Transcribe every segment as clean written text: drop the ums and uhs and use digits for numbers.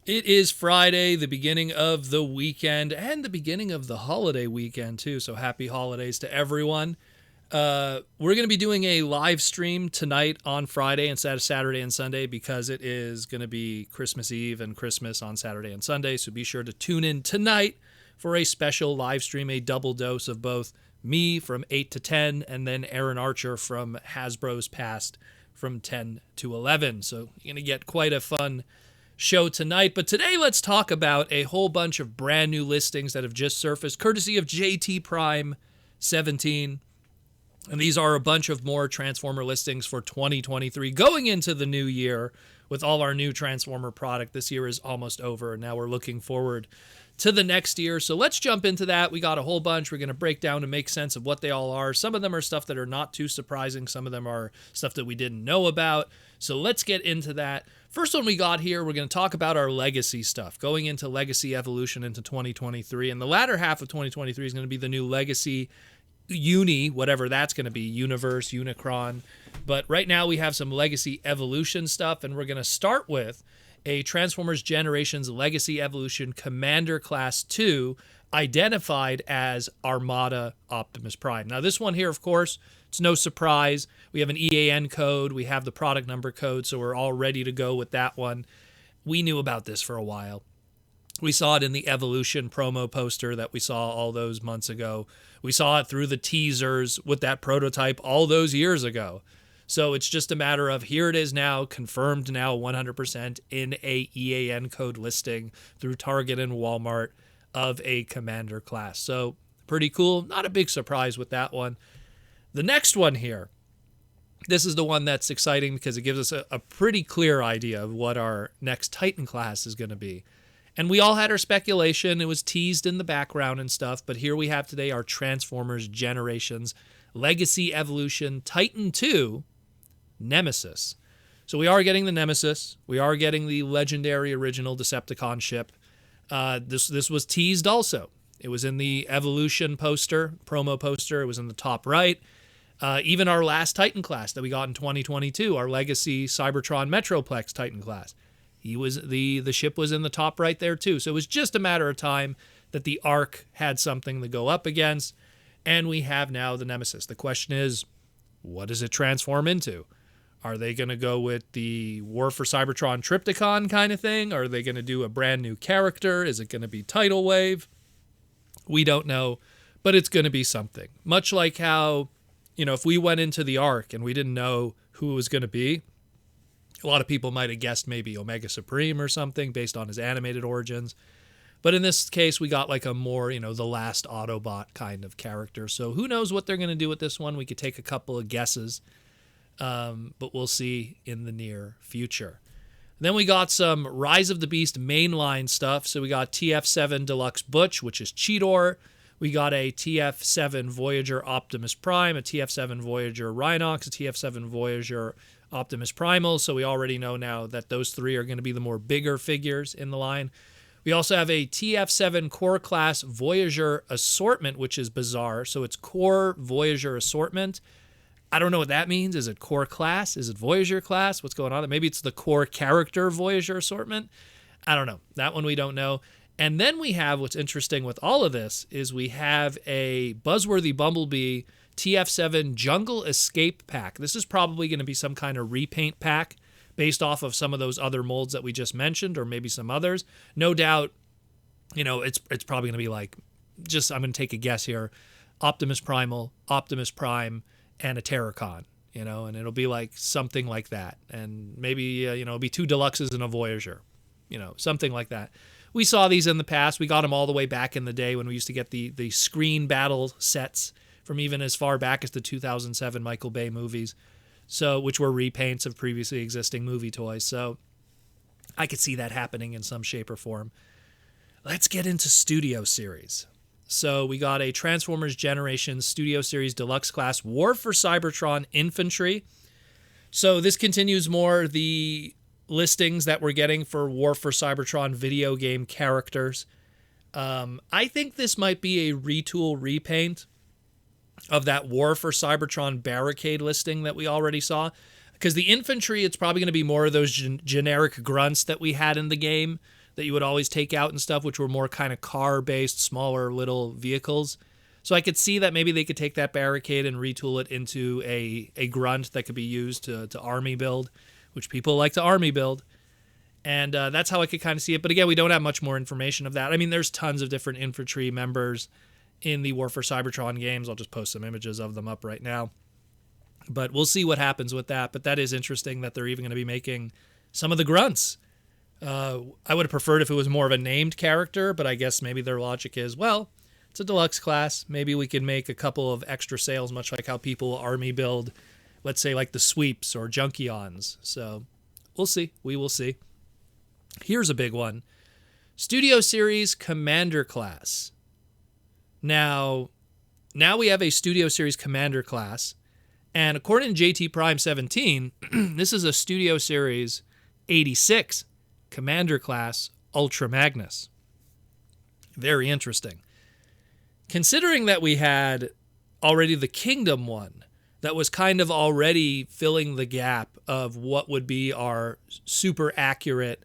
It is Friday, the beginning of the weekend, and the beginning of the holiday weekend, too. So happy holidays to everyone. We're going to be doing a live stream tonight on Friday instead of Saturday and Sunday because it is going to be Christmas Eve and Christmas on Saturday and Sunday. So be sure to tune in tonight for a special live stream, a double dose of both me from 8 to 10 and then Aaron Archer from Hasbro's Past from 10 to 11. So you're going to get quite a fun show tonight. But today, let's talk about a whole bunch of brand new listings that have just surfaced, courtesy of JT Prime 17. And these are a bunch of more Transformer listings for 2023 going into the new year with all our new Transformer product. This year is almost over, and now we're looking forward to the next year. So let's jump into that. We got a whole bunch. We're going to break down and make sense of what they all are. Some of them are stuff that are not too surprising. Some of them are stuff that we didn't know about. So let's get into that. First one we got here, we're going to talk about our legacy stuff, going into Legacy Evolution into 2023. And the latter half of 2023 is going to be the new Legacy Uni, whatever that's going to be, Universe, Unicron. But right now we have some Legacy Evolution stuff, and we're going to start with a Transformers Generations Legacy Evolution Commander Class 2 identified as Armada Optimus Prime. Now this one here, of course, it's no surprise. We have an EAN code. We have the product number code, so we're all ready to go with that one. We knew about this for a while. We saw it in the Evolution promo poster that we saw all those months ago. We saw it through the teasers with that prototype all those years ago. So it's just a matter of here it is now, confirmed now 100% in a EAN code listing through Target and Walmart of a Commander class. So pretty cool. Not a big surprise with that one. The next one here, this is the one that's exciting because it gives us a pretty clear idea of what our next Titan class is going to be. And we all had our speculation. It was teased in the background and stuff. But here we have today our Transformers Generations Legacy Evolution Titan 2 Nemesis. So we are getting the Nemesis. We are getting the legendary original Decepticon ship. This was teased also. It was in the Evolution poster, promo poster. It was in the top right. Even our last Titan class that we got in 2022, our Legacy Cybertron Metroplex Titan class. The ship was in the top right there too. So it was just a matter of time that the Ark had something to go up against. And we have now the Nemesis. The question is, what does it transform into? Are they going to go with the War for Cybertron Triptychon kind of thing? Are they going to do a brand new character? Is it going to be Tidal Wave? We don't know, but it's going to be something. Much like how, if we went into the Ark and we didn't know who it was going to be, a lot of people might have guessed maybe Omega Supreme or something based on his animated origins. But in this case, we got like a more, the last Autobot kind of character. So who knows what they're going to do with this one? We could take a couple of guesses. But we'll see in the near future. Then we got some Rise of the Beast mainline stuff. So we got TF7 Deluxe Butch, which is Cheetor. We got a TF7 Voyager Optimus Prime, a TF7 Voyager Rhinox, a TF7 Voyager Optimus Primal. So we already know now that those three are going to be the more bigger figures in the line. We also have a TF7 Core Class Voyager Assortment, which is bizarre. So it's Core Voyager Assortment. I don't know what that means. Is it core class? Is it Voyager class? What's going on? Maybe it's the core character Voyager assortment. I don't know. That one we don't know. And then we have, what's interesting with all of this is we have a Buzzworthy Bumblebee TF7 Jungle Escape Pack. This is probably going to be some kind of repaint pack based off of some of those other molds that we just mentioned, or maybe some others. No doubt, it's probably going to be like, I'm going to take a guess here, Optimus Primal, Optimus Prime, and a Terracon, and it'll be like something like that. And maybe, it'll be 2 Deluxes and a Voyager, something like that. We saw these in the past. We got them all the way back in the day when we used to get the screen battle sets from even as far back as the 2007 Michael Bay movies, which were repaints of previously existing movie toys. So I could see that happening in some shape or form. Let's get into Studio Series. So we got a Transformers Generations Studio Series Deluxe Class War for Cybertron Infantry. So this continues more the listings that we're getting for War for Cybertron video game characters. I think this might be a retool repaint of that War for Cybertron Barricade listing that we already saw. Because the infantry, it's probably going to be more of those generic grunts that we had in the game. that you would always take out and stuff, which were more kind of car-based, smaller little vehicles. So I could see that maybe they could take that barricade and retool it into a grunt that could be used to army build, which people like to army build. And that's how I could kind of see it. But again, we don't have much more information of that. I mean, there's tons of different infantry members in the War for Cybertron games. I'll just post some images of them up right now. But we'll see what happens with that. But that is interesting that they're even going to be making some of the grunts. I would have preferred if it was more of a named character, but I guess maybe their logic is, well, it's a deluxe class. Maybe we can make a couple of extra sales, much like how people army build, let's say, like the Sweeps or Junkions. So we'll see. We will see. Here's a big one. Studio Series Commander class. Now we have a Studio Series Commander class, and according to JT Prime 17, this is a Studio Series 86 Commander class Ultra Magnus. Very interesting. Considering that we had already the Kingdom one that was kind of already filling the gap of what would be our super accurate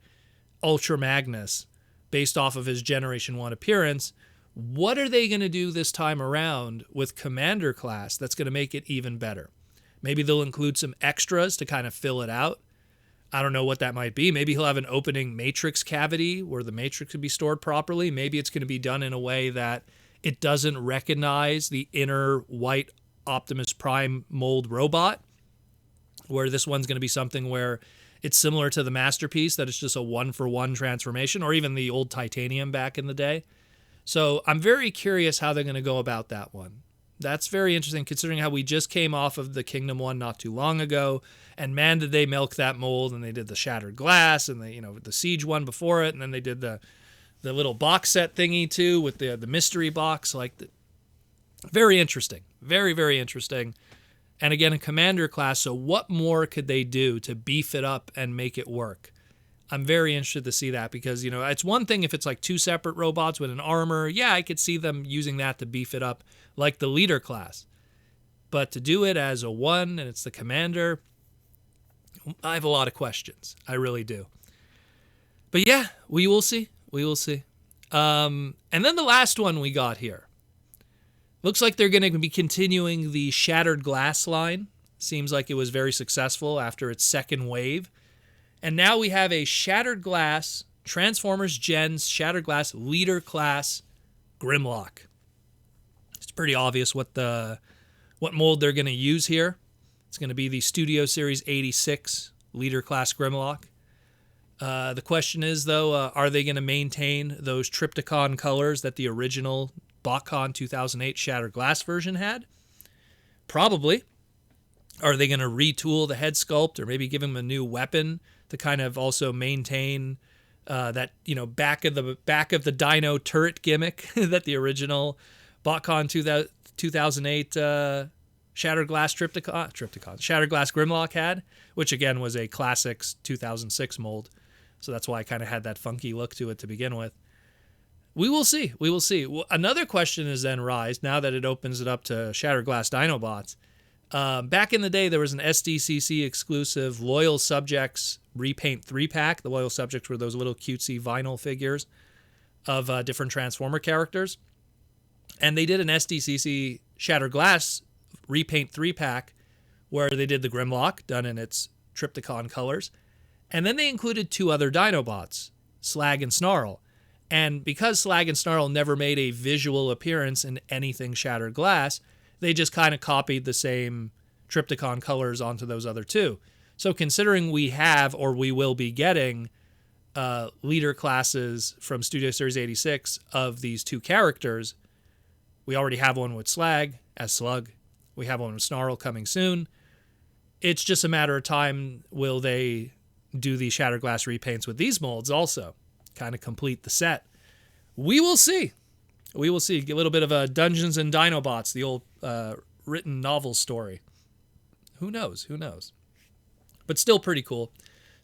Ultra Magnus based off of his Generation 1 appearance, what are they going to do this time around with Commander class that's going to make it even better? Maybe they'll include some extras to kind of fill it out. I don't know what that might be. Maybe he'll have an opening matrix cavity where the matrix could be stored properly. Maybe it's going to be done in a way that it doesn't recognize the inner white Optimus Prime mold robot, where this one's going to be something where it's similar to the Masterpiece, that it's just a one-for-one transformation, or even the old Titanium back in the day. So I'm very curious how they're going to go about that one. That's very interesting, considering how we just came off of the Kingdom one not too long ago, and man, did they milk that mold, and they did the Shattered Glass, and they, the Siege one before it, and then they did the little box set thingy too with the mystery box. Very interesting. Very, very interesting. And again, a Commander class, so what more could they do to beef it up and make it work? I'm very interested to see that because, it's one thing if it's like two separate robots with an armor. Yeah, I could see them using that to beef it up like the Leader class. But to do it as a one and it's the Commander, I have a lot of questions. I really do. But yeah, we will see. We will see. And then the last one we got here. Looks like they're going to be continuing the Shattered Glass line. Seems like it was very successful after its second wave. And now we have a Shattered Glass, Transformers Gens, Shattered Glass Leader Class Grimlock. It's pretty obvious what mold they're going to use here. It's going to be the Studio Series 86 Leader Class Grimlock. The question is, though, are they going to maintain those Trypticon colors that the original BotCon 2008 Shattered Glass version had? Probably. Are they going to retool the head sculpt or maybe give him a new weapon to kind of also maintain that back of the Dino turret gimmick that the original BotCon 2008 Shattered Glass Shattered Glass Grimlock had, which again was a Classics 2006 mold. So that's why I kind of had that funky look to it to begin with. We will see. We will see. Well, another question is then rise, now that it opens it up to Shattered Glass Dinobots. Back in the day, there was an SDCC exclusive Loyal Subjects Repaint 3-pack. The Loyal Subjects were those little cutesy vinyl figures of different Transformer characters. And they did an SDCC Shattered Glass Repaint 3-pack where they did the Grimlock, done in its Trypticon colors. And then they included two other Dinobots, Slag and Snarl. And because Slag and Snarl never made a visual appearance in anything Shattered Glass, they just kind of copied the same Trypticon colors onto those other two. So considering we have, or we will be getting, leader classes from Studio Series 86 of these two characters, we already have one with Slag as Slug. We have one with Snarl coming soon. It's just a matter of time, will they do the Shattered Glass repaints with these molds also? Kind of complete the set. We will see. We will see. A little bit of a Dungeons and Dinobots, the old written novel story. Who knows? Who knows? But still pretty cool.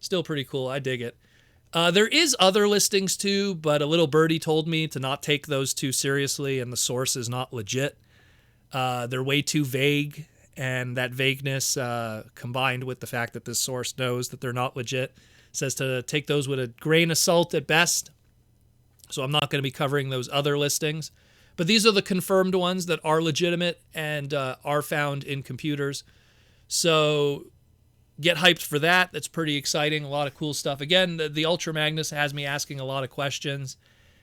Still pretty cool. I dig it. There is other listings too, but a little birdie told me to not take those too seriously, and the source is not legit. They're way too vague, and that vagueness combined with the fact that this source knows that they're not legit says to take those with a grain of salt at best. So I'm not going to be covering those other listings. But these are the confirmed ones that are legitimate and are found in computers. So get hyped for that. That's pretty exciting. A lot of cool stuff. Again, the Ultra Magnus has me asking a lot of questions.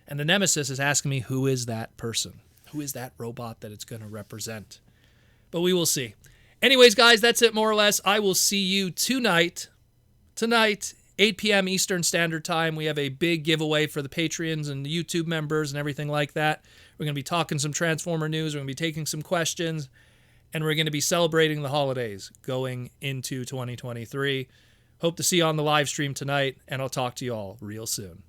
And the Nemesis is asking me, who is that person? Who is that robot that it's going to represent? But we will see. Anyways, guys, that's it more or less. I will see you tonight, 8 p.m. Eastern Standard Time. We have a big giveaway for the Patreons and the YouTube members and everything like that. We're going to be talking some Transformer news. We're going to be taking some questions. And we're going to be celebrating the holidays going into 2023. Hope to see you on the live stream tonight, and I'll talk to you all real soon.